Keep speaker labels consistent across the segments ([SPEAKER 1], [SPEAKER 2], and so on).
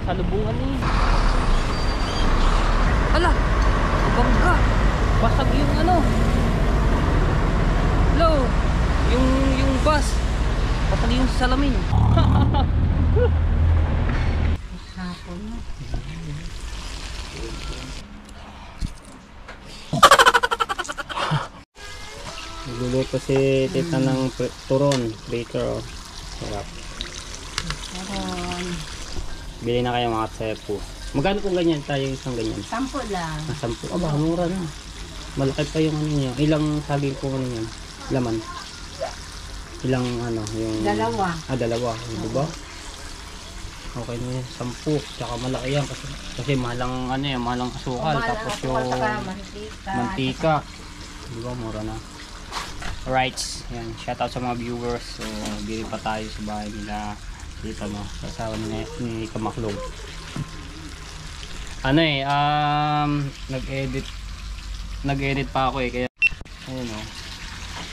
[SPEAKER 1] salubungan eh. Ala, bangga. Basag yung ano. Hello, yung bus. Basag yung salamin.
[SPEAKER 2] Hapon na.
[SPEAKER 1] Nagluluto si tita ng turon, baker. Sarap.
[SPEAKER 2] Turon.
[SPEAKER 1] Bili na kayo mga tsepo. Magkano kung ganyan tayo isang ganyan?
[SPEAKER 2] 10 lang.
[SPEAKER 1] 10. Aba, mura na. Malaki pa yung ano niya. Ilang saging po ano yan? Laman. Ilang ano yung...
[SPEAKER 2] Dalawa.
[SPEAKER 1] Dalawa. Diba? Okay na yun. 10. Tsaka malaki yan. Kasi mahalang ano yan. Mahalang asukal. Tapos yung mantika. Diba? Mura na. Alright, yan, shoutout sa mga viewers. So, dili pa tayo sa bahay nila dito, no, kasawa ni Kamaklog. Ano eh, nag-edit pa ako eh, kaya ayun, no,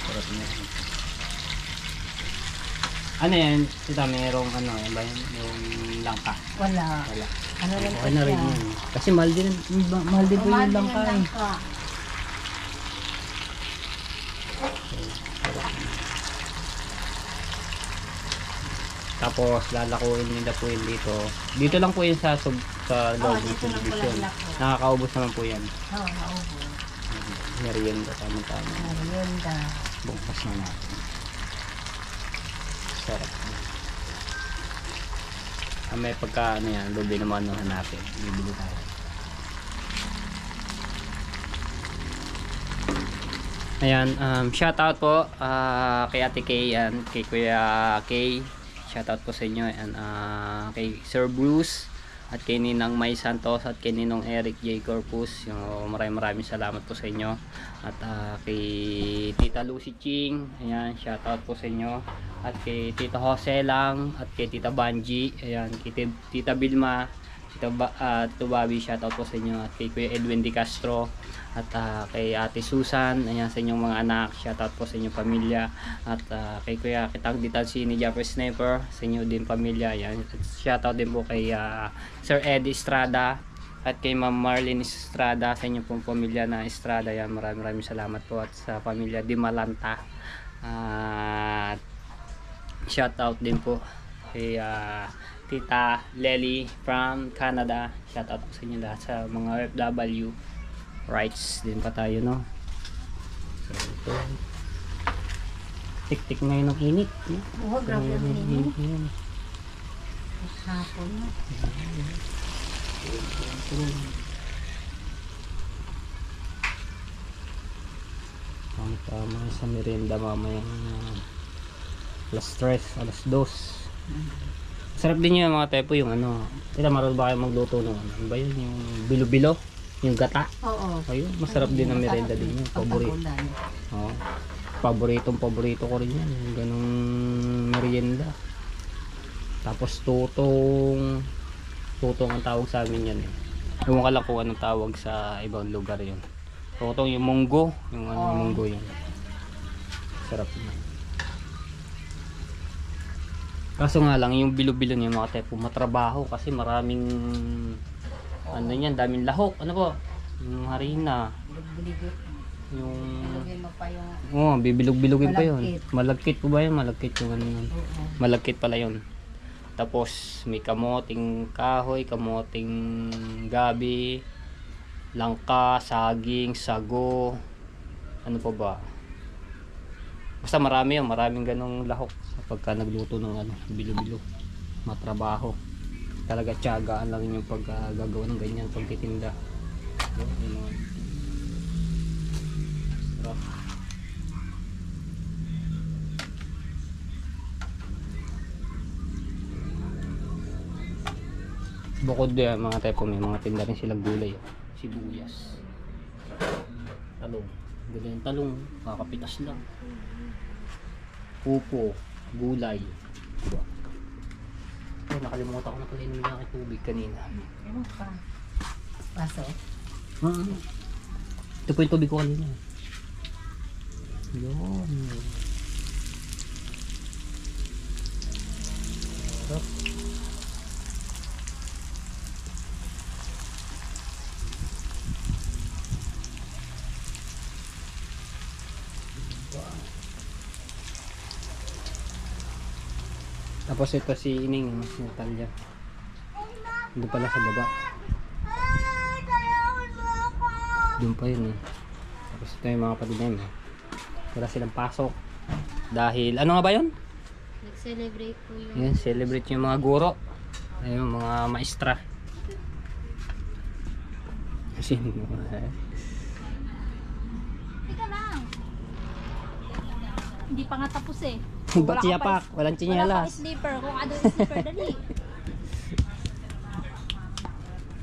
[SPEAKER 1] sarap niya. Ano yan, tita, merong ano, yan ba yung langka?
[SPEAKER 2] Wala. Ano lang
[SPEAKER 1] Okay na rin yun. Kasi mahal din po yung langka eh. Tapos lalakuin nila po yun dito. Dito lang po yun sa loob ng subdivision. Nakakaubos naman po yan.
[SPEAKER 2] Oo, naubos.
[SPEAKER 1] Merienda, tama-tama.
[SPEAKER 2] Merienda.
[SPEAKER 1] Bungkas na natin. Sarap. May pagka ano yan, lubi naman ano hanapin. Bibili tayo. Ayan, shoutout po kay Ate Kay and kay Kuya Kay. Shoutout po sa inyo and kay Sir Bruce at kay Ninang May Santos at kay Ninong Eric J. Corpus. Maraming salamat po sa inyo. At kay Tita Lucy Ching, ayan, shoutout po sa inyo. At kay Tita Jose lang at kay Tita Banji, ayan, kay Tita Bilma, Tita Bobby, shoutout po sa inyo. At kay Kuya Edwin Di Castro at kay Ate Susan, ayan, sa inyong mga anak, shoutout po sa inyong pamilya. At kay Kuya Kitang Ditansi ni Jeffrey Sniper, sa inyo din pamilya, ayan. At shoutout din po kay Sir Eddie Estrada at kay Ma'am Marlene Estrada, sa inyong pong pamilya na Estrada, ayan. Maraming salamat po. At sa pamilya Di Malanta, at shoutout din po kay Tita Lely from Canada, shoutout po sa inyo lahat, sa mga FW. Rights din pa tayo, no? So ito, tik-tik ngayon ng init, no?
[SPEAKER 2] Oo, grabe ang init.
[SPEAKER 1] Ngayon.
[SPEAKER 2] Hapon na.
[SPEAKER 1] Tama sa merienda mamaya, alas 3, alas 2. Sarap din yun mga tepo, yung ano. Tila, marunong ba kayo magluto ng ano ba yun? Yung bilo-bilo? Yung gata?
[SPEAKER 2] Oo.
[SPEAKER 1] Ayun, masarap din ang merienda din yun. Paborito. Oo. Paborito ko rin yan. Yung ganong merienda. Tapos tutong ang tawag sa amin yan. Ewan ka lang kung anong tawag sa ibang lugar yun. Tutong yung munggo. Yung ano, munggo yun. Sarap yun. Kaso nga lang, yung bilo-bilo niya mga tepo, matrabaho kasi maraming ano yan, daming lahok. Ano po? Yung harina. Yung bibilog-bilogin pa yun. Malagkit po ba yun? Malagkit yung ano yun. Malagkit pala yun. Tapos may kamoting kahoy, kamoting gabi, langka, saging, sago. Ano pa ba? Basta marami yun, maraming ganong lahok pagka nagluto ng ano, bilo-bilo. Matrabaho. Talaga tiyagaan lang yung paggagawa ng ganyan, pagtitinda. Sarap. Bukod din mga tepo, may mga tinda rin silang gulay. Sibuyas, talong, ganyan talong, kakapitas lang. Pupo, gulay, diba? Ay, nakalimutan ko na pala inumin ng tubig kanina.
[SPEAKER 2] Ano pa? Paso?
[SPEAKER 1] Ito po yung tubig ko kanina. Yun. Sarap. Tapos ito si Ining, si Natalia. Doon pala sa baba. Doon pa yun eh. Tapos ito yung mga kapatid namin. Wala silang pasok. Dahil, ano nga ba yun?
[SPEAKER 2] Nag-celebrate po yun.
[SPEAKER 1] Yan, celebrate yung mga guro. Ayun, mga maestra. Sino?
[SPEAKER 3] Teka lang. Hindi pa nga tapos eh.
[SPEAKER 1] Ba't siya pa? Walang
[SPEAKER 3] Wala pa
[SPEAKER 1] tsinelas.
[SPEAKER 3] slipper. Kung ano yung slipper, dali.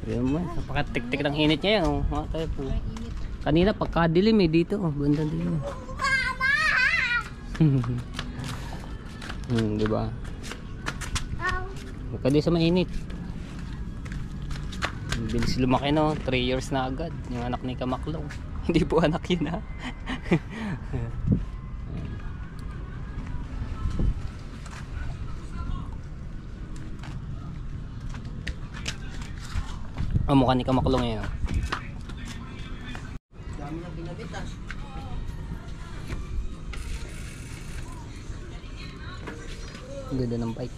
[SPEAKER 1] Ayun mo, napakatik-tik ng init niya yan. Oh. Mga tayo po.
[SPEAKER 3] Ang init.
[SPEAKER 1] Kanina pagkadilim eh dito. Oh, banda dilim. Diba? Huwag ka di sa mainit. Bilis lumaki no, 3 years na agad yung anak ni Kamaklong. Hindi po anak yun ha. Ang mukha ni Kamaklong yun. Dami na binabit ah. Ganda ng bike.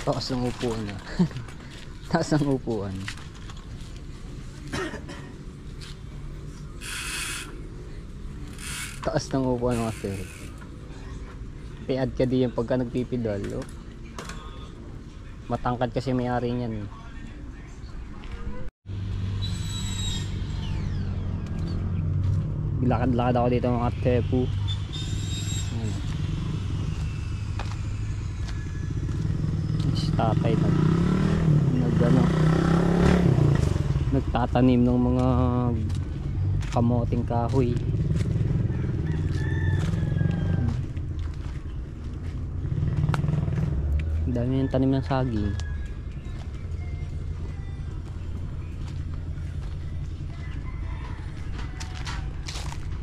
[SPEAKER 1] Taas ng upuan na. Taas ng upuan. Taas ng upuan mga sir. Piad ka di yung pagka nagpipidal. Oh. Matangkad kasi may-ari niyan. Lakad-lakad ako dito mga tepu. Tatay nagtatanim ng mga kamoting kahoy. Ang dami yung tanim ng saging.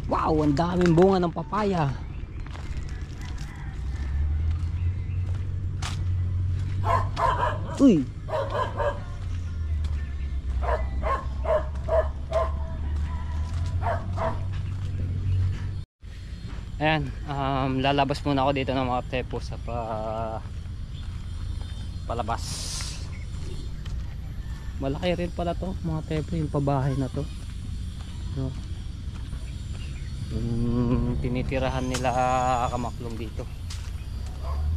[SPEAKER 1] Wow, ang daming bunga ng papaya. Uy. Ayan, lalabas muna ako dito ng mga tepo sa palabas. Malaki rin pala to mga tepo, yung pabahay na to. No. Tinitirahan nila Kamaklong dito.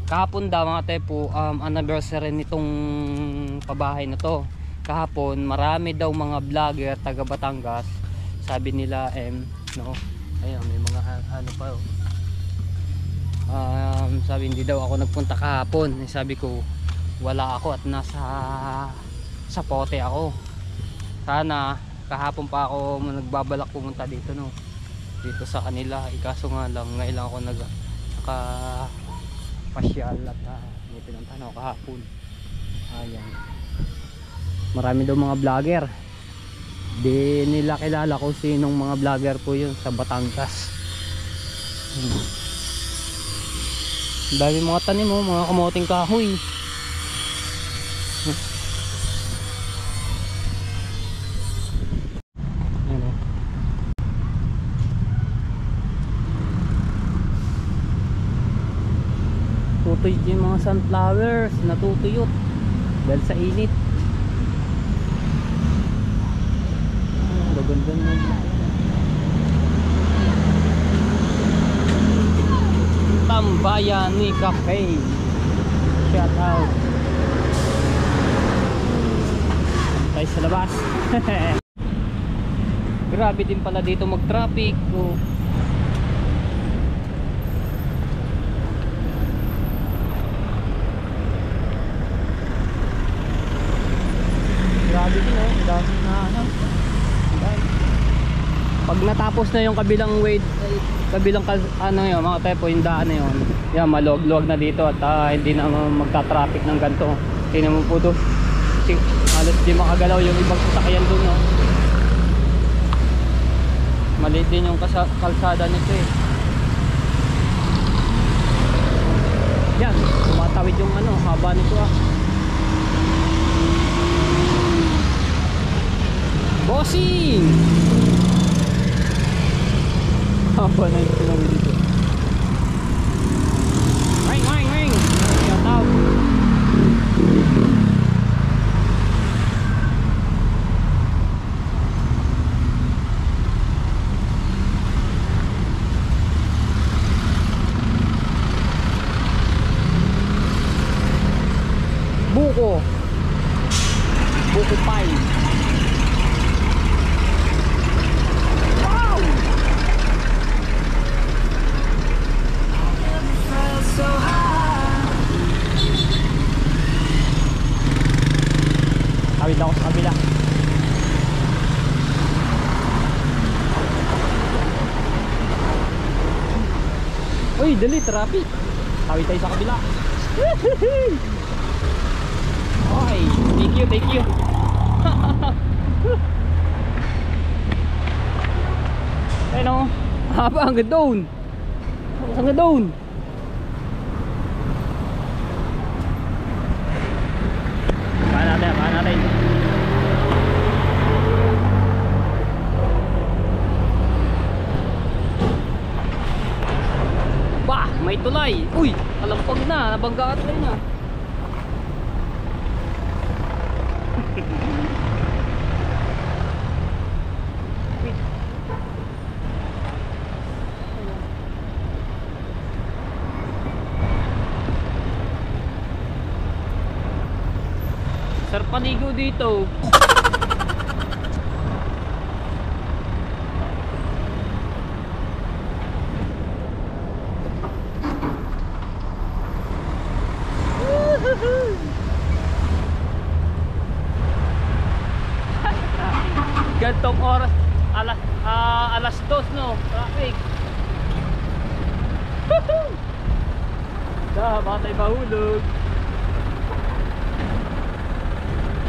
[SPEAKER 1] Kahapon daw mga tepo, anniversary nitong pabahay na to. Kahapon marami daw mga vlogger taga Batangas. Sabi nila no. Ayun, may mga ano pa oh. Sabi hindi daw ako nagpunta kahapon. Sabi ko wala ako at nasa Sapote ako. Sana kahapon pa ako nagbabalak pumunta dito no. Dito sa kanila. Ikaso nga lang ngayon lang ako naka pasyal at may pinuntahan ako kahapon. Ayan, marami daw mga vlogger, di nila kilala kung sinong mga vlogger po yun sa Batangas. Dami mga tanim mo, mga kamoting kahoy. Tutuyot yung mga sunflowers, natutuyot dahil sa init. Gaganda naman. Tambayani Cafe, shout out. Tayo sa labas. Grabe din pala dito mag traffic. Grabe din oh, dami na ano. Pag natapos na yung kabilang ano yun, mga tepo, yung daan na yun, yan, maluwag-luwag na dito at hindi na magta-traffic ng ganito. Tingnan mo po doon, halos di makagalaw yung ibang sasakyan doon no? Maliit din yung kalsada nito eh. Yan, tumatawid yung ano, haba nito ah. Bossing! Haba na yung tinawid dito. buko. Buko pie. Wow! Tawid ako sa kabila. Uy, dali, traffic. Tawid tayo sa kabila. Okay, thank you, thank you. Ayun o, haba hanggang doon. Hanggang doon. Paan natin, paan natin. Bah, may tulay. Uy, alampag na, nabangga at tulay na. Sarap paligo dito. Gantong oras, alas 2 no, traffic. Baka tayo mahulog.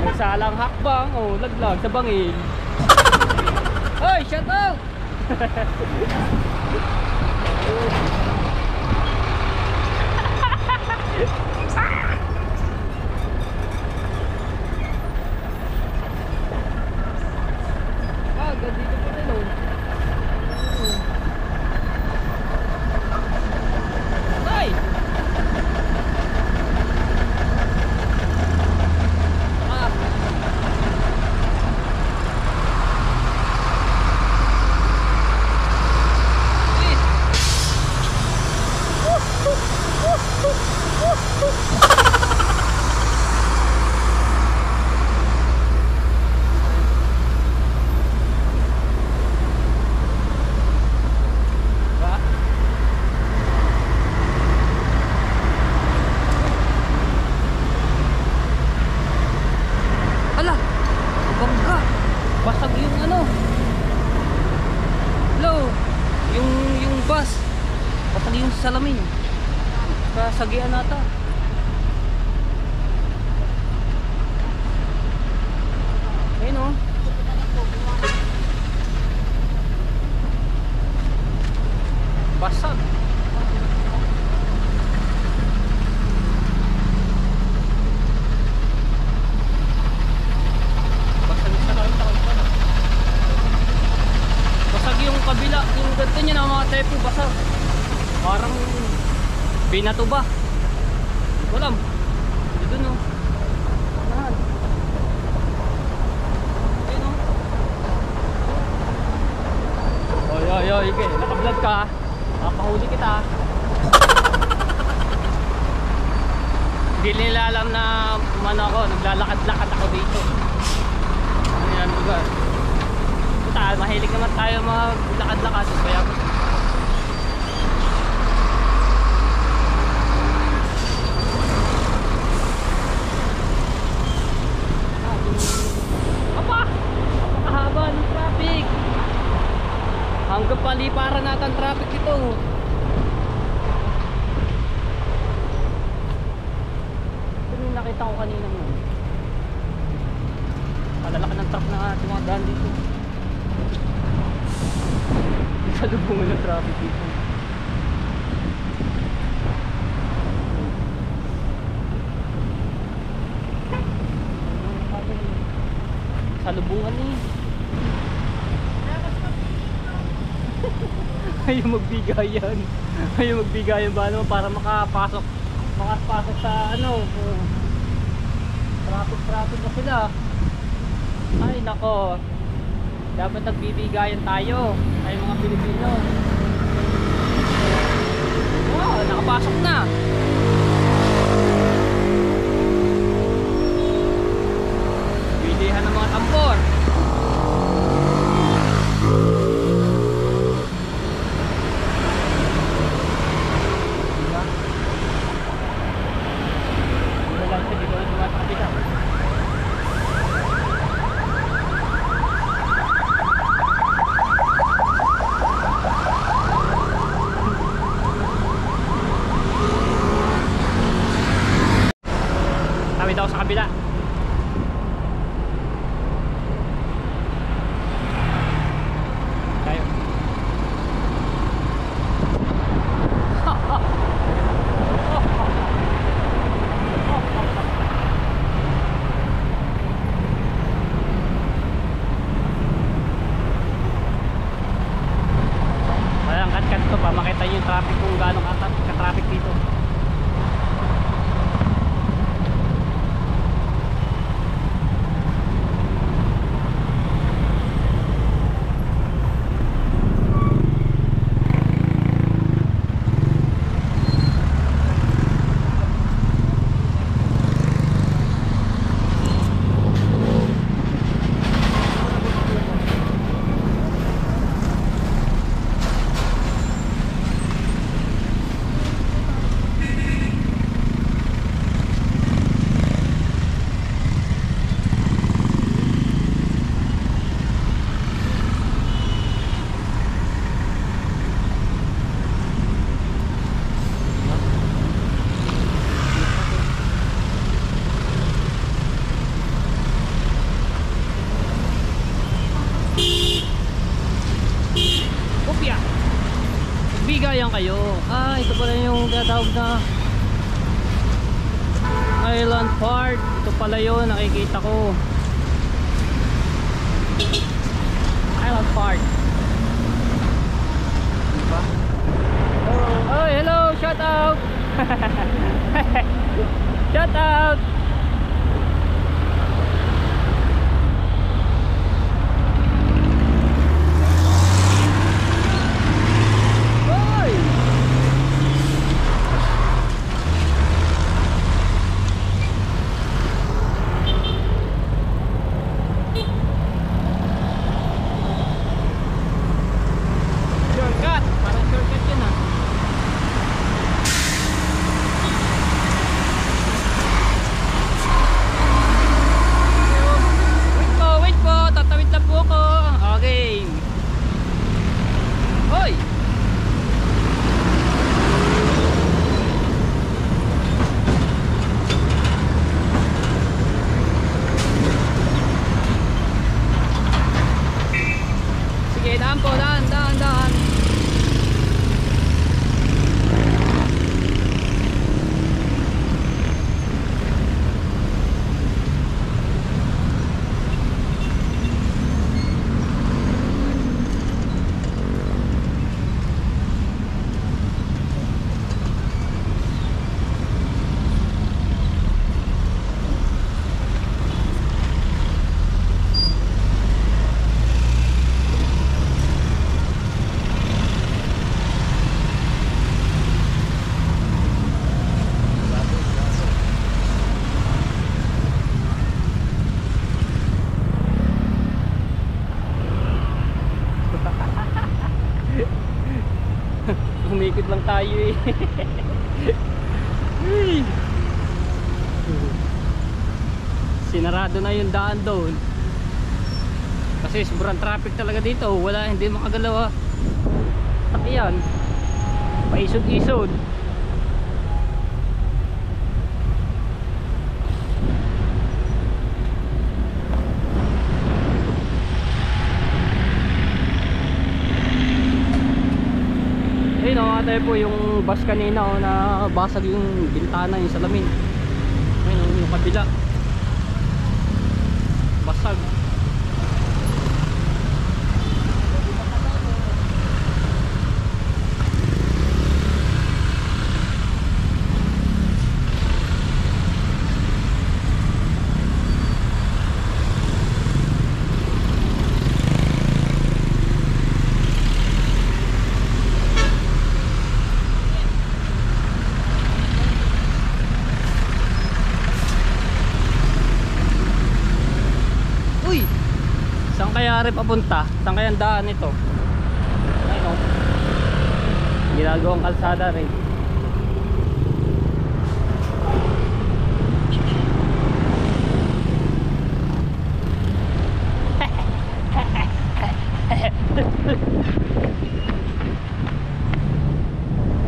[SPEAKER 1] Nagsalang hakbang, oh, laglag sa bangin. Hoy, shout out! Dito pa rin, oh. Ay! Basag yung ano. Hello. Yung bus. Basag yung salamin. Kasagian nata. Ayun oh. Basag. Kabila, yung ganito niya na mga tepo basag. Parang binato ba? Hindi ko alam. Dito no. Ayan. Ayun no. Oy, okay. Naka-vlog ka. Nakapahuli kita. Hindi nila alam na umano ako. Naglalakad-lakad ako dito. Ano yan lugar? Mahilig naman tayo maglakad-lakad kaya apa? Napakahaba ng traffic hanggang paliparan natin traffic ito. Ito yung nakita ko kanina mo. Palalaki ng truck na dumadaan dito. Salubungan ng traffic dito. Salubungan eh. Ayaw magbigayan. Ayaw magbigayan ba naman para makapasok sa ano. Traffic na sila. Ay nako. Dapat nagbibigayan tayo ay mga Pilipino. Wow, nakapasok na. daw sa kabila. Tayo. Walang kat-kat to pa makita nyo yung traffic kung gaano ka-traffic dito. Kopya. Bigayan kayo. Ah, ito pala yung tinatawag na Island Park. Ito pala yun, nakikita ko. Island Park. Diba? Oh, hello, shout out. Shout out. Hoy! Shortcut, parang shortcut yun ah. Wait po, tatawid lang po ako. Okay. Hoy! Sige, daan po, daan. Umikot lang tayo eh. Sinarado na yung daan doon kasi sobrang traffic talaga dito. Wala, hindi makagalaw. At yan, paisod-isod. Ayun o, tayo po yung bus kanina o, na basag yung bintana, yung salamin. Ayun yung kabila, basag. Saan kaya rin papunta? Saan kaya ang daan ito? Ayun o, ginagawang kalsada rin.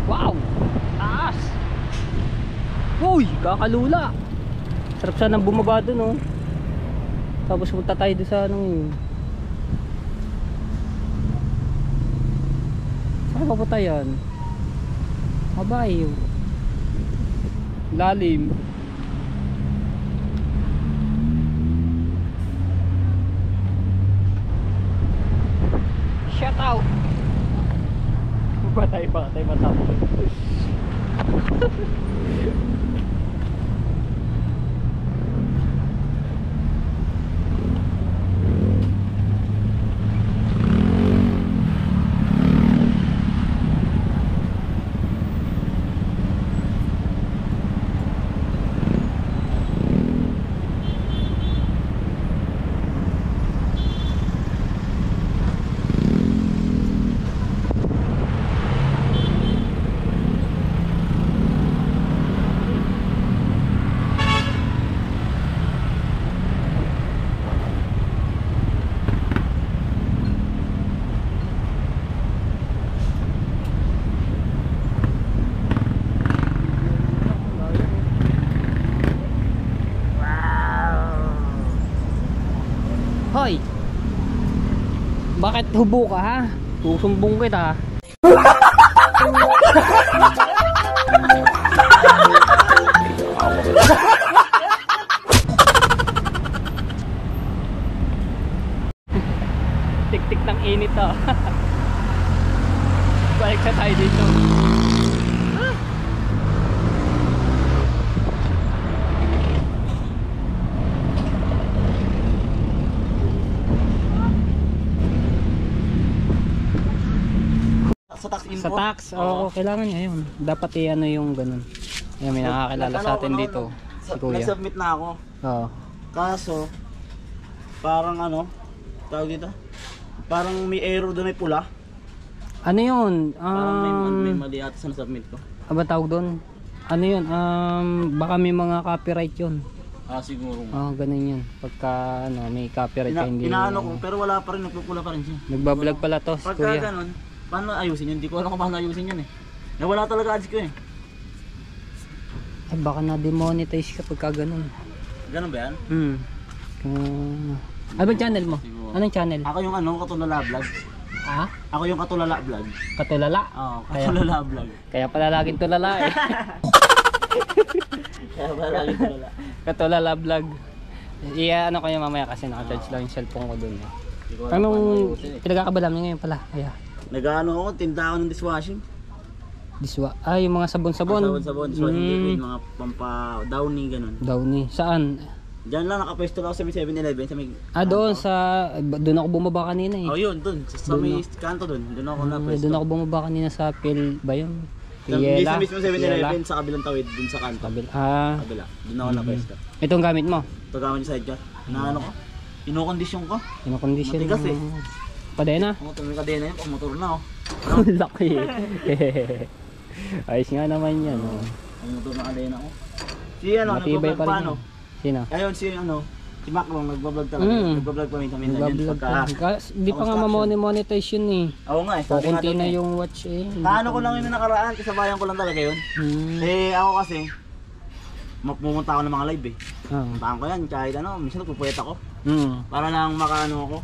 [SPEAKER 1] Wow! Taas! Uy! Kakalula! Sarap sana bumaba dun, oh. Tapos punta tayo doon sa anong yun. Saan papunta yan? Abay. Lalim. Shout out. Patay matapos. Hoy! Bakit hubo ka, ha? Susumbong kita, ha? Tik-tik ng init, ha? Balik sa tayo dito.
[SPEAKER 4] Sa tax info?
[SPEAKER 1] Sa tax, oo, kailangan niya yun. Dapat i-ano yung ganun. Ayan, may nakakilala sa atin dito. Si Kuya.
[SPEAKER 4] Nag-submit na ako.
[SPEAKER 1] Oo.
[SPEAKER 4] Kaso, parang ano, tawag dito? Parang may error doon, may pula.
[SPEAKER 1] Ano yun?
[SPEAKER 4] Parang may mali ata sa submit ko.
[SPEAKER 1] Aba tawag doon? Ano yun? Baka may mga copyright yun.
[SPEAKER 4] Ah, siguro.
[SPEAKER 1] Oo, ganun yun. Pagka ano, may copyright ka hindi.
[SPEAKER 4] Inaano ko, pero wala pa rin, nagpupula pa rin siya.
[SPEAKER 1] Nagbablog pala to, si
[SPEAKER 4] Pagka
[SPEAKER 1] Kuya.
[SPEAKER 4] ganun, paano ayusin yun? Hindi ko alam kung paano ayusin yun eh. Nawala talaga ads ko eh.
[SPEAKER 1] Ay, baka na-demonetize ka pagka ganun.
[SPEAKER 4] Ganun ba yan?
[SPEAKER 1] Ano ba channel mo?
[SPEAKER 4] Siguro.
[SPEAKER 1] Anong channel?
[SPEAKER 4] Ako yung ano, Katulala Vlog.
[SPEAKER 1] Ha?
[SPEAKER 4] Ako yung Katulala Vlog.
[SPEAKER 1] Katulala?
[SPEAKER 4] Oo, Katulala Vlog.
[SPEAKER 1] Kaya pala laging tulala eh.
[SPEAKER 4] Kaya ba lagi tulala?
[SPEAKER 1] Katulala vlog. Iya, ano kayo mamaya kasi naka-charge lang yung cellphone ko dun.
[SPEAKER 4] Hindi ko alam paano
[SPEAKER 1] Anong
[SPEAKER 4] ayusin eh.
[SPEAKER 1] pinagkakabalam niya ngayon pala? Kaya,
[SPEAKER 4] Nag-ano ako, tinda ako ng dishwashing.
[SPEAKER 1] diswa. Yung mga sabon-sabon.
[SPEAKER 4] Sabon-sabon, dishwashing liquid, mga pampa-downy, ganun.
[SPEAKER 1] Downy. Saan?
[SPEAKER 4] Diyan lang, nakapwesto lang ako sa may 7-Eleven, sa may...
[SPEAKER 1] Doon sa... Doon ako bumaba kanina eh.
[SPEAKER 4] Oh, yun, dun. Sa may kanto dun. Dun ako napwesto.
[SPEAKER 1] Doon ako bumaba kanina sa Phil ba yun?
[SPEAKER 4] Hindi
[SPEAKER 1] Yela?
[SPEAKER 4] sa mismo 7-Eleven, sa kabilang tawid, dun sa kanto. Kabila. Dun ako napwesto.
[SPEAKER 1] Itong gamit mo?
[SPEAKER 4] Ito gamit yung sidecar. Ano ko? Inokondisyon ko.
[SPEAKER 1] Kinokondisyon
[SPEAKER 4] Matigas eh.
[SPEAKER 1] Padena?
[SPEAKER 4] Oo, tuming kadena yun. Pang motor na oh.
[SPEAKER 1] Laki eh. Ayos nga naman yan. Oh.
[SPEAKER 4] Ang motor na kadena ko. Si ano,
[SPEAKER 1] Matibay
[SPEAKER 4] nagbablog
[SPEAKER 1] pa
[SPEAKER 4] pa
[SPEAKER 1] rin
[SPEAKER 4] ano?
[SPEAKER 1] yan. Sino?
[SPEAKER 4] Ayun, si ano, si Macron, nagbablog talaga. Nagbablog pa rin kami na yun.
[SPEAKER 1] Nagbablog
[SPEAKER 4] Pagka...
[SPEAKER 1] ka. Di pa nga mamonetize yun eh.
[SPEAKER 4] Oo nga eh. sabi nga
[SPEAKER 1] Kukunti
[SPEAKER 4] doon
[SPEAKER 1] na
[SPEAKER 4] eh.
[SPEAKER 1] yung watch eh.
[SPEAKER 4] Kaano ko lang yun na nakaraan, kasabayan ko lang talaga yun. Eh ako kasi, pumunta ako ng mga live eh. Puntahan ko yan, kahit ano, minsan nagpupuyat ako. Para lang makaano ako,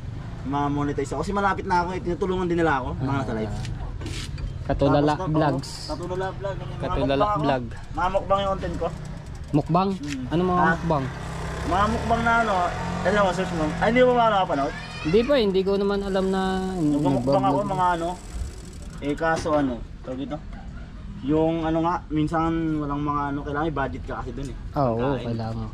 [SPEAKER 4] ma-monetize ako. Kasi malapit na ako eh, tinutulungan din nila ako, mga nasa live.
[SPEAKER 1] Katulala
[SPEAKER 4] Tapos,
[SPEAKER 1] vlogs.
[SPEAKER 4] Katulala vlog.
[SPEAKER 1] Katulala vlog.
[SPEAKER 4] Mga mukbang yung content ko.
[SPEAKER 1] Mukbang? Ano mga mukbang?
[SPEAKER 4] Mga mukbang na ano, alam mo, search mo. Ay, hindi mo ba nakapanood?
[SPEAKER 1] Hindi pa, hindi ko naman alam na
[SPEAKER 4] Nagmamukbang ako, mga ano. Eh kaso ano, tawag dito. Yung ano nga, minsan walang mga ano, kailangan may budget ka kasi dun eh.
[SPEAKER 1] Oo,
[SPEAKER 4] Kain.
[SPEAKER 1] kailangan.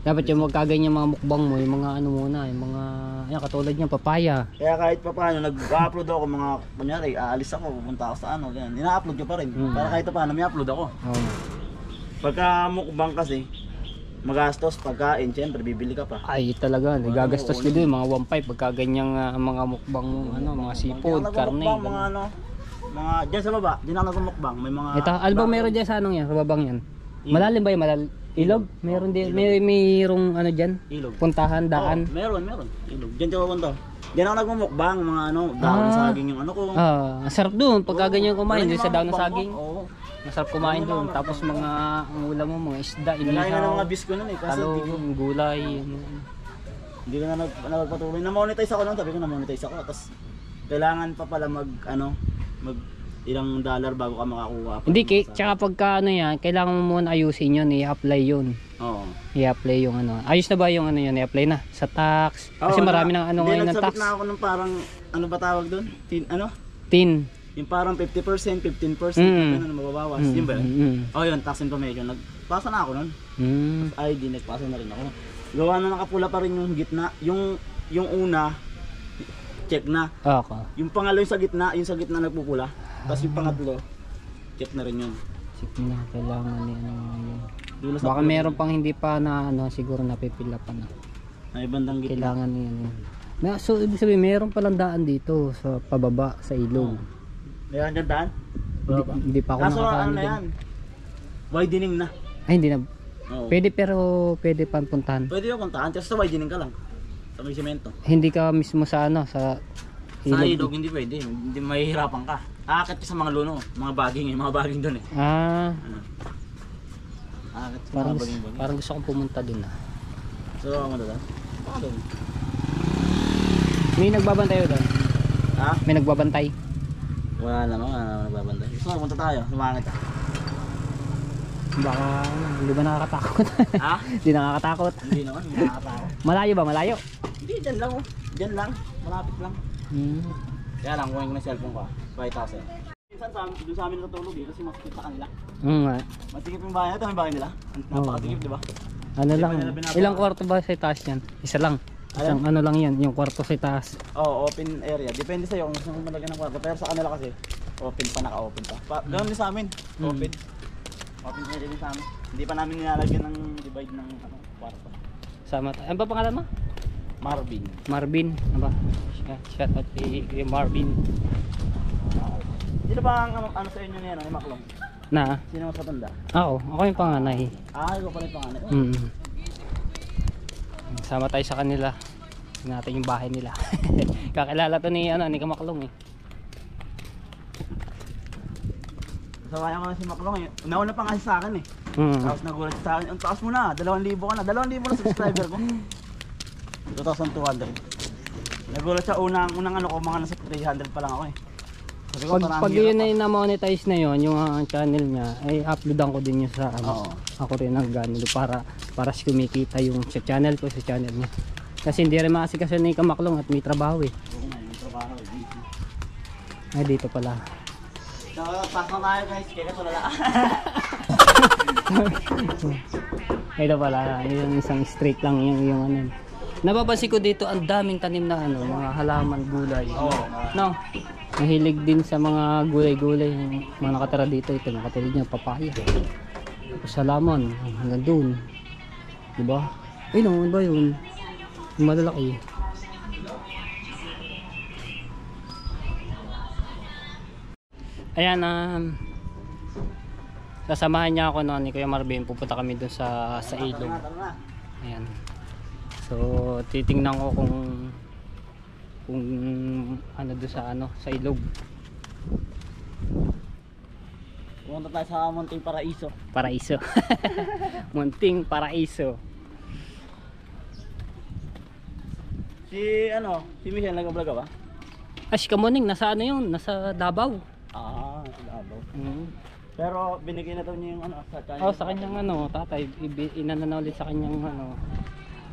[SPEAKER 1] Dapat yung magkaganyan mga mukbang mo, yung mga ano muna, yung mga, yan, katulad niya, papaya.
[SPEAKER 4] Kaya kahit pa paano, nag-upload ako mga, kunyari, aalis ako, pupunta ako sa ano, ganyan. Ina-upload ko pa rin. Para kahit pa paano, may upload ako.
[SPEAKER 1] Oo.
[SPEAKER 4] Pagka mukbang kasi, magastos, pagkain, syempre, bibili ka pa.
[SPEAKER 1] Ay, talaga, nagagastos ko din, mga 1.5, pagkaganyang mga mukbang, ano, mga seafood,
[SPEAKER 4] Kaya
[SPEAKER 1] karne.
[SPEAKER 4] nagmumukbang, mga
[SPEAKER 1] ganun.
[SPEAKER 4] ano, mga, dyan sa baba, dyan ako nagmumukbang, may mga...
[SPEAKER 1] Ito, album meron dyan sa anong yan, sa babang yan. Malalim ba yung ilog? Meron din, mayroong ano dyan?
[SPEAKER 4] Ilog.
[SPEAKER 1] Puntahan, daan.
[SPEAKER 4] Oh, meron. Ilog. Diyan ka pupunta. Diyan ako nagmumukbang, mga ano, dahon ng saging yung ano ko.
[SPEAKER 1] Ang sarap doon, pagka ganyan kumain, doon sa daon ng saging.
[SPEAKER 4] Oo.
[SPEAKER 1] Masarap kumain doon. Tapos mga ang ulam mo, mga isda,
[SPEAKER 4] Kailangan nga ng
[SPEAKER 1] inihaw,
[SPEAKER 4] mga bisko nun eh. Kaso di ko,
[SPEAKER 1] talong, gulay.
[SPEAKER 4] hindi ko na nagpatuloy. Na-monetize ako nun, sabi ko na-monetize ako. Tapos kailangan pa pala mag ilang dollar bago ka makakuha.
[SPEAKER 1] Hindi, tsaka pagka ano yan, kailangan mo muna ayusin yun, i-apply yun.
[SPEAKER 4] Oo.
[SPEAKER 1] I-apply yung ano. Ayos na ba yung ano yun, i-apply na? Sa tax? Kasi
[SPEAKER 4] Oo,
[SPEAKER 1] marami ng ano ngayon ng
[SPEAKER 4] nagsabit
[SPEAKER 1] tax.
[SPEAKER 4] na ako ng parang, ano ba tawag doon?
[SPEAKER 1] Tin.
[SPEAKER 4] Yung parang 50%, 15%, ano mababawas. Yun ba yun? Oh yun, tax information. Nagpasa na ako nun. ID, nagpasa na rin ako. Gawa na nakapula pa rin yung gitna. Yung una, check na.
[SPEAKER 1] Okay.
[SPEAKER 4] Yung pangalo yung sa gitna nagpupula. Tapos yung pangatlo, check na rin yun.
[SPEAKER 1] Sige na, kailangan ni ano yun.
[SPEAKER 4] Dulo sa
[SPEAKER 1] Baka meron pang hindi pa na ano, siguro napipila pa na.
[SPEAKER 4] Ay, bandang gitna.
[SPEAKER 1] Kailangan niya yun. So, ibig sabihin, meron palang daan dito sa pababa, sa ilog.
[SPEAKER 4] Meron dyan daan?
[SPEAKER 1] Hindi pa ako
[SPEAKER 4] Kaso ano
[SPEAKER 1] nakakaano
[SPEAKER 4] na
[SPEAKER 1] din.
[SPEAKER 4] yan? Widening na.
[SPEAKER 1] Ay, hindi na.
[SPEAKER 4] Oo.
[SPEAKER 1] Pwede pero pwede pa puntahan.
[SPEAKER 4] Pwede yung puntahan, kasi sa widening ka lang. Sa may semento.
[SPEAKER 1] Hindi ka mismo sa ano, sa
[SPEAKER 4] Sa
[SPEAKER 1] ilog.
[SPEAKER 4] ilog hindi pwede, hindi mahihirapan ka. Aakit ka sa mga luno, mga baging doon eh.
[SPEAKER 1] Ah,
[SPEAKER 4] Aakit sa
[SPEAKER 1] parang,
[SPEAKER 4] mga baging.
[SPEAKER 1] parang gusto kong pumunta dun ah.
[SPEAKER 4] So, ano doon? Baka doon.
[SPEAKER 1] May nagbabantay doon.
[SPEAKER 4] Ha?
[SPEAKER 1] May nagbabantay.
[SPEAKER 4] Wala naman nagbabantay. Gusto mo, punta tayo, sumangit ah.
[SPEAKER 1] Baka, hindi ba nakakatakot?
[SPEAKER 4] Ha?
[SPEAKER 1] Hindi nakakatakot.
[SPEAKER 4] Hindi naman, hindi nakakatakot.
[SPEAKER 1] Malayo ba? Malayo?
[SPEAKER 4] Hindi, dyan lang oh. Dyan lang, malapit lang. Kaya lang, kunin ko na yung cellphone ko ah. 5,000. Minsan doon sa amin natulog eh, kasi masikip sa kanila.
[SPEAKER 1] Nga.
[SPEAKER 4] Masikip yung bahay, ito yung bahay nila. Napakasikip, di ba?
[SPEAKER 1] Ano
[SPEAKER 4] Hindi
[SPEAKER 1] lang,
[SPEAKER 4] pa nila binababa.
[SPEAKER 1] ilang kwarto ba sa itaas yan? Isa lang. Isang ano lang yan, yung kwarto sa itaas.
[SPEAKER 4] Oo, open area. Depende sa'yo kung gusto mo malagyan ng kwarto. Pero sa kanila kasi, open pa, naka-open pa. Ganun din sa amin, open. Open area din sa amin. Hindi pa namin nilalagyan ng divide ng kwarto.
[SPEAKER 1] Sama tayo. Ano ba pangalan mo?
[SPEAKER 4] Marvin.
[SPEAKER 1] Marvin. Ano ba? Shout out kay Marvin.
[SPEAKER 4] Sino ba ang ano sa inyo niya, yung maklong?
[SPEAKER 1] Na?
[SPEAKER 4] Sino mas matanda?
[SPEAKER 1] Ako yung panganay.
[SPEAKER 4] Ikaw pala yung panganay.
[SPEAKER 1] Sama tayo sa kanila. Tingnan natin yung bahay nila. Kakilala to ni Kamaklong eh.
[SPEAKER 4] Sabayan ko na si Maklong eh. Nauna pa kasi sa akin eh. Tapos nagulat siya sa akin. Ang taas mo na, 2,000 ka na. 2,000 na subscriber ko. 2,200. Nagulat siya unang ano ko, mga nasa 300 pa lang ako eh. Sabi ko,
[SPEAKER 1] Pag yun ay na-monetize na yun, yung channel niya, ay uploadan ko din yun sa ano.
[SPEAKER 4] Oo.
[SPEAKER 1] Ako rin ang ganun para kumikita yung sa channel ko, sa channel niya. Kasi hindi rin maasikaso ni Kamaklong at may trabaho eh.
[SPEAKER 4] Oo nga, yung trabaho eh.
[SPEAKER 1] Ay, dito pala.
[SPEAKER 4] So, pass na tayo guys, kaya tulala.
[SPEAKER 1] Ito pala, yung isang straight lang yung ano. Napapansin ko dito ang daming tanim na ano, mga halaman, gulay.
[SPEAKER 4] Oo.
[SPEAKER 1] No. Mahilig din sa mga gulay-gulay yung mga nakatira dito. Ito nakatulad niya, papaya. Tapos halaman, hanggang doon. Diba? Ay, naman ba yun? Yung malalaki. Ayan, sasamahan niya ako noon ni Kuya Marvin. Pupunta kami doon sa ilog. Ayan. So, titingnan ko kung ano doon sa ilog.
[SPEAKER 4] Pumunta tayo sa Munting Paraiso.
[SPEAKER 1] Paraiso. Munting Paraiso.
[SPEAKER 4] Si Michelle nag-vlog ka ba?
[SPEAKER 1] Si Kamuning, nasa ano yun? Nasa Davao.
[SPEAKER 4] Sa Davao. Pero binigay na daw niya yung sa channel.
[SPEAKER 1] Oh, sa kanyang tatay, inana na ulit sa kanyang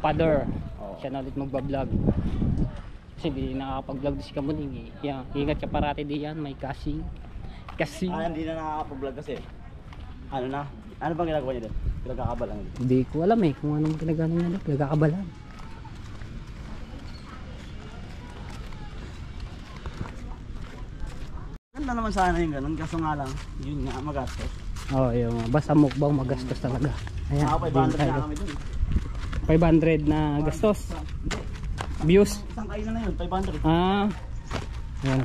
[SPEAKER 1] father. Siya na ulit magbablog. Kasi hindi nakakapag-vlog si Kamuning eh. Yeah, ingat ka parati diyan, may casing.
[SPEAKER 4] Hindi na nakakapag-vlog kasi. Ano bang ginagawa niya doon? Pinagkakabalan niya.
[SPEAKER 1] Hindi ko alam eh kung anong ginagawa niya doon. Nagkakabalan.
[SPEAKER 4] Ganda naman sana yung ganun, kaso nga lang, yun nga, magastos.
[SPEAKER 1] Oo, yung basta mukbang magastos talaga. Ayan,
[SPEAKER 4] 500 na kami dun.
[SPEAKER 1] 500 na gastos. Views.
[SPEAKER 4] Isang kainan na yun, 500.
[SPEAKER 1] Ayan.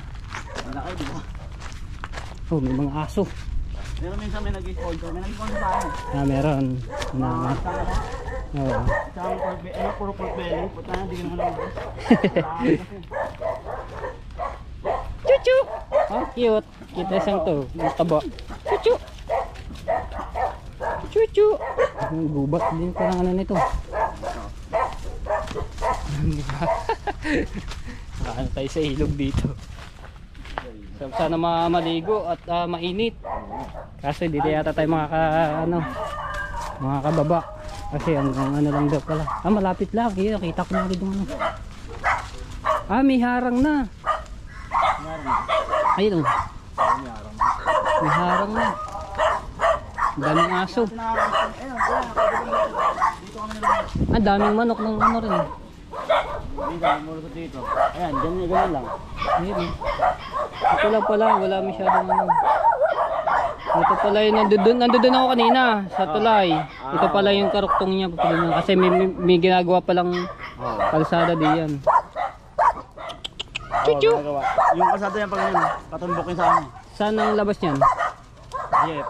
[SPEAKER 4] Wala kayo, di ba?
[SPEAKER 1] Oh, may mga aso.
[SPEAKER 4] Pero minsan may nag-sponsor, may nag-sponsor sa akin.
[SPEAKER 1] Meron. Oo.
[SPEAKER 4] Isang pork belly, puro pork belly, puta na, di ka naman naubos.
[SPEAKER 1] Chuchu! Oh, cute. Kita isang to. Mataba. Chuchu! Chuchu! Ang gubat din pa ng ano nito. Ano tayo sa ilog dito. Sana maligo at mainit. Kaso hindi yata tayo makakababa. Kasi ang ano lang daw pala. Malapit lang. Kita ko na agad yung ano. May harang na. Ayun. May harang na. Daming aso. Daming manok ng ano rin.
[SPEAKER 4] Dito. Ayan, ganyan lang.
[SPEAKER 1] Ayun. Ito lang pala, wala masyadong ano. Ito pala yung nandun ako kanina sa tulay. Ito pala yung karuktong niya. Kasi may ginagawa palang kalsada diyan. Chuchu!
[SPEAKER 4] Yung kalsada yan pala yun. Patumbok yun sa ano.
[SPEAKER 1] Saan ang labas niyan?
[SPEAKER 4] Yep.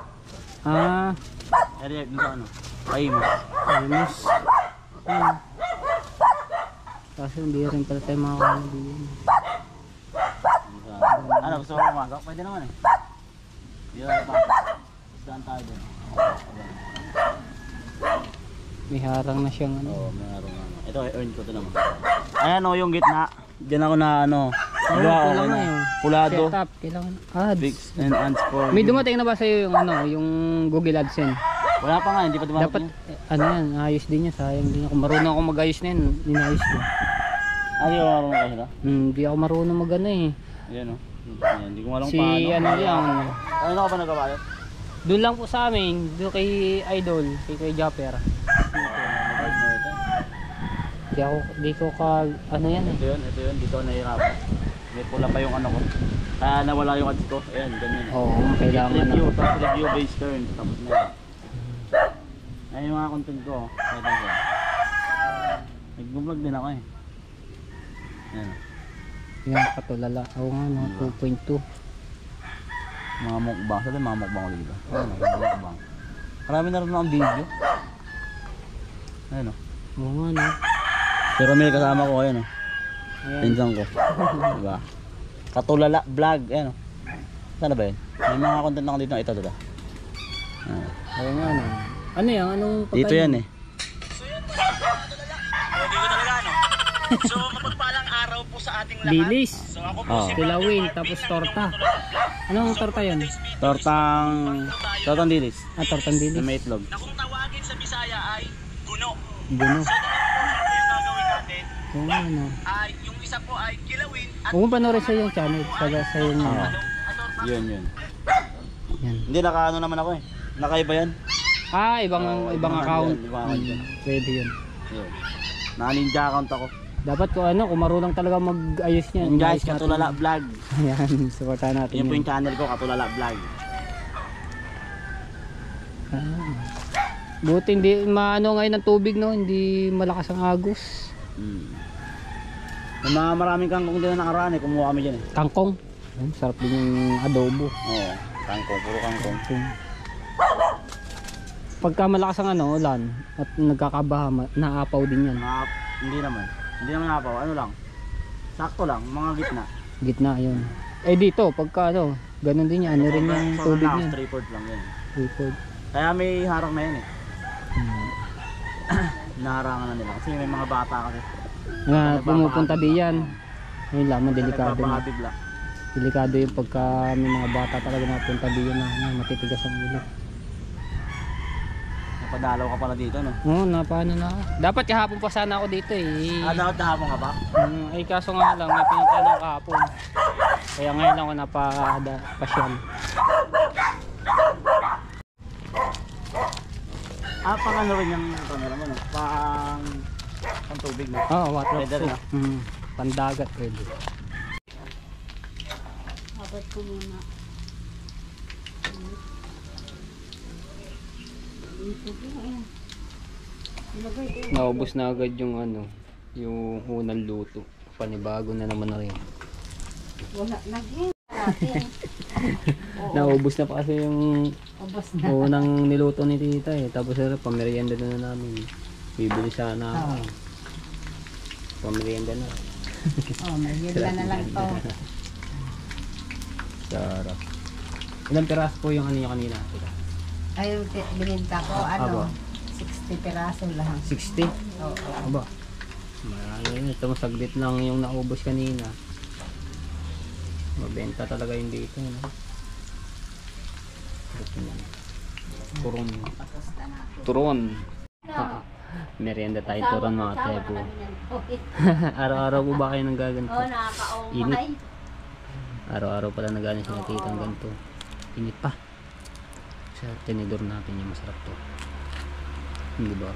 [SPEAKER 4] Yep, dun sa ano. Paimos.
[SPEAKER 1] Paimos. Kasi hindi rin pala tayo makakano diyan.
[SPEAKER 4] Ano, gusto mo pumasok? Pwede naman eh. Dito tayo pa. Saan tayo doon?
[SPEAKER 1] May harang na siyang ano.
[SPEAKER 4] Oo, may harang na. Ito, earn ko ito naman. Ayan o, yung gitna. Diyan ako na ano. Pulado.
[SPEAKER 1] Setup, kailangan ads.
[SPEAKER 4] Fix and ads for...
[SPEAKER 1] May dumating na ba sa'yo yung ano, yung Google AdSense?
[SPEAKER 4] Wala pa nga, hindi pa dumating.
[SPEAKER 1] Dapat, ano yan, ayos din yan. Sayang din ako. Marunong ako mag-ayos na yan. Inayos ko.
[SPEAKER 4] Ano yung marunong kayo na?
[SPEAKER 1] Hindi ako marunong mag-ano eh.
[SPEAKER 4] Ayan o. Ayan, hindi ko malang
[SPEAKER 1] Si
[SPEAKER 4] paano.
[SPEAKER 1] ano yan.
[SPEAKER 4] Ano ka ba nagawa yun?
[SPEAKER 1] Doon lang po sa amin. Doon kay Idol. Kay Japper. Di ko ka, ano yan eh.
[SPEAKER 4] Ito yun, dito ako nahihirapan. May pula pa yung ano ko. Kaya nawala yung ads ko. Ayan, ganyan.
[SPEAKER 1] Oo, kailangan
[SPEAKER 4] review,
[SPEAKER 1] na.
[SPEAKER 4] tapos review based turn. Tapos na yan. Ayan yung mga content ko. Ito ko. Nag-vlog din ako eh. Ayan.
[SPEAKER 1] Yan, katulala. Oo nga no, 2.2.
[SPEAKER 4] Mga mukbang. Sabi mga mukbang ko dito. Ayan o, mga mukbang. Marami na rin akong video. Ayan o.
[SPEAKER 1] Oo nga no.
[SPEAKER 4] Pero may kasama ko, ayan o.
[SPEAKER 1] Ayan.
[SPEAKER 4] Pinsan ko. Diba? Katulala vlog. Ayan o. Saan na ba yun? May mga content ako dito. Ito.
[SPEAKER 1] Oo nga no. Ano yan? Anong pagkain?
[SPEAKER 4] Dito yan eh.
[SPEAKER 5] So, mapagpalang araw po sa ating lahat.
[SPEAKER 1] Lilis.
[SPEAKER 5] So, ako po
[SPEAKER 4] Oh.
[SPEAKER 5] si
[SPEAKER 1] Kilawin, tapos torta. Anong torta yan?
[SPEAKER 4] Tortang dilis.
[SPEAKER 1] Tortang
[SPEAKER 4] Na
[SPEAKER 1] dilis.
[SPEAKER 4] may itlog.
[SPEAKER 5] na kung tawagin sa Bisaya ay guno.
[SPEAKER 1] Guno.
[SPEAKER 5] So, portion po yung gagawin natin
[SPEAKER 1] Oo nga no.
[SPEAKER 5] ay yung isa po ay kilawin at
[SPEAKER 1] Kung panoorin sa yung channel, sa yung
[SPEAKER 4] Yun.
[SPEAKER 1] yan.
[SPEAKER 4] Hindi, naka ano naman ako eh. Nakaiba yan.
[SPEAKER 1] Ibang account.
[SPEAKER 4] Ibang account yan.
[SPEAKER 1] Pwede yun.
[SPEAKER 4] Yun. Naka-ninja account ako.
[SPEAKER 1] Dapat kung marunong talaga mag-ayos niyan.
[SPEAKER 4] Yun guys,
[SPEAKER 1] ayos natin.
[SPEAKER 4] Katulala Vlog.
[SPEAKER 1] Ayan, supportahan natin
[SPEAKER 4] Yun po
[SPEAKER 1] yun.
[SPEAKER 4] yung channel ko, Katulala Vlog.
[SPEAKER 1] Buti hindi maano ngayon ng tubig no, hindi malakas ang agos.
[SPEAKER 4] Yung mga maraming kangkong din na nakaraan eh, kumuha kami dyan eh.
[SPEAKER 1] Kangkong. Ayun, sarap din yung adobo.
[SPEAKER 4] Oo, kangkong, puro kangkong.
[SPEAKER 1] Pagka malakas ang ulan at nagkakabaha, naapaw din yan.
[SPEAKER 4] Hindi naman napaw, ano lang. Sakto lang, mga gitna.
[SPEAKER 1] Gitna yun. Dito, pagka ganun din yan. Ano rin yung tubig niya.
[SPEAKER 4] 3/4 lang yan.
[SPEAKER 1] Report.
[SPEAKER 4] Kaya may harang na yan eh. Naharangan na nila kasi may mga bata kasi.
[SPEAKER 1] Nga, pumupunta diyan. Ayun lamang, delikado na.
[SPEAKER 4] Bigla.
[SPEAKER 1] Delikado yung pagka may mga bata talaga napunta diyan na matitigas ang ulo.
[SPEAKER 4] Napadalaw ka pala dito no?
[SPEAKER 1] Oo, paano na ako. Dapat kahapon pa sana ako dito eh.
[SPEAKER 4] Dapat nahapon ka ba?
[SPEAKER 1] Ay kaso nga lang, may pinuntahan kahapon. Kaya ngayon lang ako napasyal.
[SPEAKER 4] Pang ano rin yung camera mo no? Pang tubig no?
[SPEAKER 1] Oo, waterproof.
[SPEAKER 4] Pwede rin, ah.
[SPEAKER 1] Pandagat pwede.
[SPEAKER 2] Habad ko muna.
[SPEAKER 1] Naubos na agad yung yung unang luto. Panibago na naman na rin.
[SPEAKER 2] Wala lagi.
[SPEAKER 1] Naubos na pa kasi yung
[SPEAKER 2] Ubos na.
[SPEAKER 1] unang niluto ni tita eh. Tapos pamerienda na namin. Bibili sana ako. Pamerienda na.
[SPEAKER 2] Merienda na lang to.
[SPEAKER 1] Sarap. Ilang piraso po yung kanina? Tita?
[SPEAKER 2] Ay, bininta ko,
[SPEAKER 1] Aba.
[SPEAKER 2] 60 piraso lang.
[SPEAKER 1] 60?
[SPEAKER 2] Oo.
[SPEAKER 1] Aba. Marami. Ito saglit lang yung naubos kanina. Mabenta talaga yung dito. No? Turon. Turon. Merienda tayo turon mga tepo. Araw-araw po ba kayo nang gaganto?
[SPEAKER 3] Oo, nakaka-umay.
[SPEAKER 1] Init. Araw-araw pala nagaling sa natitang ganito. Init pa. Sa tinidor natin yung masarap to. Hindi ba?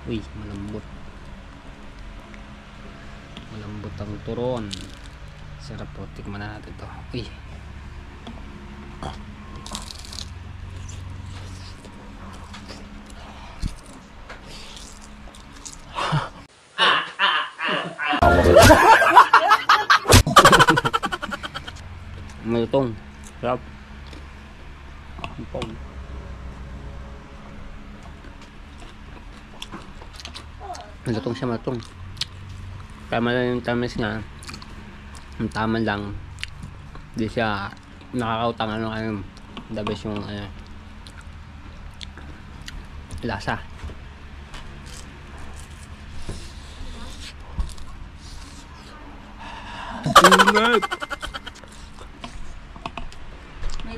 [SPEAKER 1] Uy, malambot. Malambot ang turon. Sarap po. Tikman na natin to. Uy. Malutong. Sarap. Malutong. Malutong siya, malutong. Tama lang yung tamis nga. Ang tama lang. Hindi siya nakakautang ano. The best yung lasa. Ingat!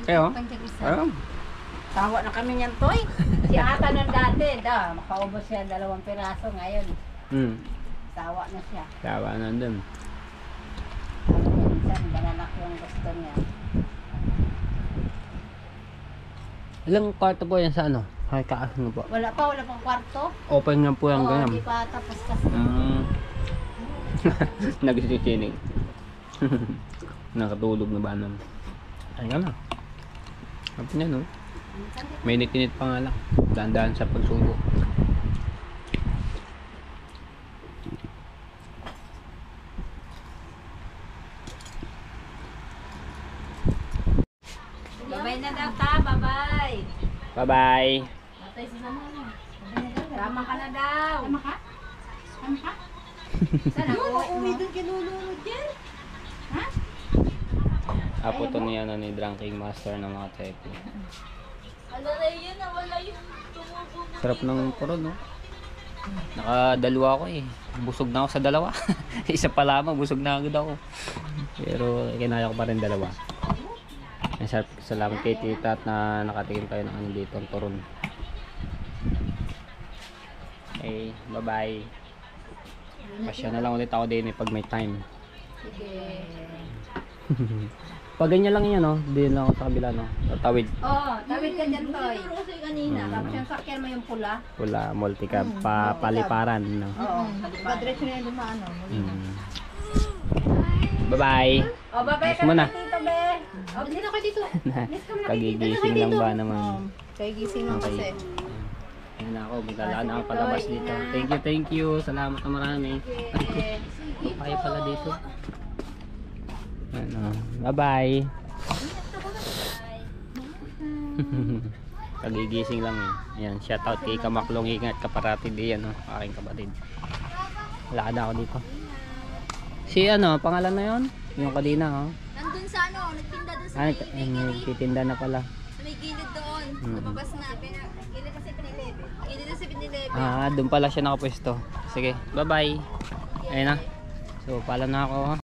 [SPEAKER 1] Kayo? Ayun.
[SPEAKER 2] Tawa na kami niyan, Toy. Si Ata nun dati, makaubos siya 2 piraso ngayon. Tawa na siya.
[SPEAKER 1] Tawa na dun.
[SPEAKER 2] Minsan, bananak yung gusto niya.
[SPEAKER 1] Ilang kwarto po yan sa ano? Ay, kaas mo po.
[SPEAKER 2] Wala pang kwarto.
[SPEAKER 1] Open nga po yung
[SPEAKER 2] Oo,
[SPEAKER 1] ganyan.
[SPEAKER 2] di pa tapos kasi.
[SPEAKER 1] Nagsisinig. Nakatulog na ba naman? Ayun na. Sabi niya, no? May init-init pa nga lang. Dahan-dahan sa pagsubo.
[SPEAKER 2] Babay na daw ta, babay.
[SPEAKER 1] Bye-bye!
[SPEAKER 2] Matay sa sama na. Tama ka na daw. Tama ka? Tama ka? Sana uwi doon kinulunod yan. Ha?
[SPEAKER 1] Apo to niya na ni Dranking Master ng mga tepo.
[SPEAKER 3] Ano na yun, nawala yung tumubo na.
[SPEAKER 1] Sarap ng puro, no? Nakadalawa ako eh. Busog na ako sa dalawa. Isa pa lamang, busog na agad ako. Pero kinaya ko pa rin dalawa. Salamat kay tita at na nakatingin tayo ng ano dito, ang turon. Okay, bye-bye. Pasya na lang ulit ako din pag may time.
[SPEAKER 2] Sige.
[SPEAKER 1] Pag ganyan lang yan, no? Hindi lang ako sa kabila, no? Tawid.
[SPEAKER 2] Oo, tawid ka dyan, Toy.
[SPEAKER 3] Siguro kasi kanina.
[SPEAKER 2] Tapos yung sakyan mo yung pula.
[SPEAKER 1] Wala, multi-cab. Paliparan, no?
[SPEAKER 2] Oo. Padretso na yung dumaan, no?
[SPEAKER 1] Bye-bye.
[SPEAKER 2] O, babay ka
[SPEAKER 1] Yes, muna.
[SPEAKER 2] na dito, be. O, dito ka dito.
[SPEAKER 1] Kagigising lang ba naman?
[SPEAKER 2] Kaya gising lang kasi.
[SPEAKER 1] Ayan na ako, maglalakad na ako palabas dito. Thank you. Salamat na marami. Kaya pala dito. Ano, bye-bye. Kagigising lang eh. Ayan, shout out kay Kamaklong, ingat kaparatid diyan, no? Aking kapatid. Lakad ako dito. Si ano, pangalan na yon? Yung kadina, oh.
[SPEAKER 3] Nandun sa ano, nagtinda dun sa
[SPEAKER 1] Nagtitinda na pala.
[SPEAKER 3] sa may gilid doon. Nababas na. Gilid kasi 7-Eleven. Gilid na 7-Eleven.
[SPEAKER 1] Doon pala siya nakapwesto. Sige, bye-bye. Ayun na. So, paalam na ako.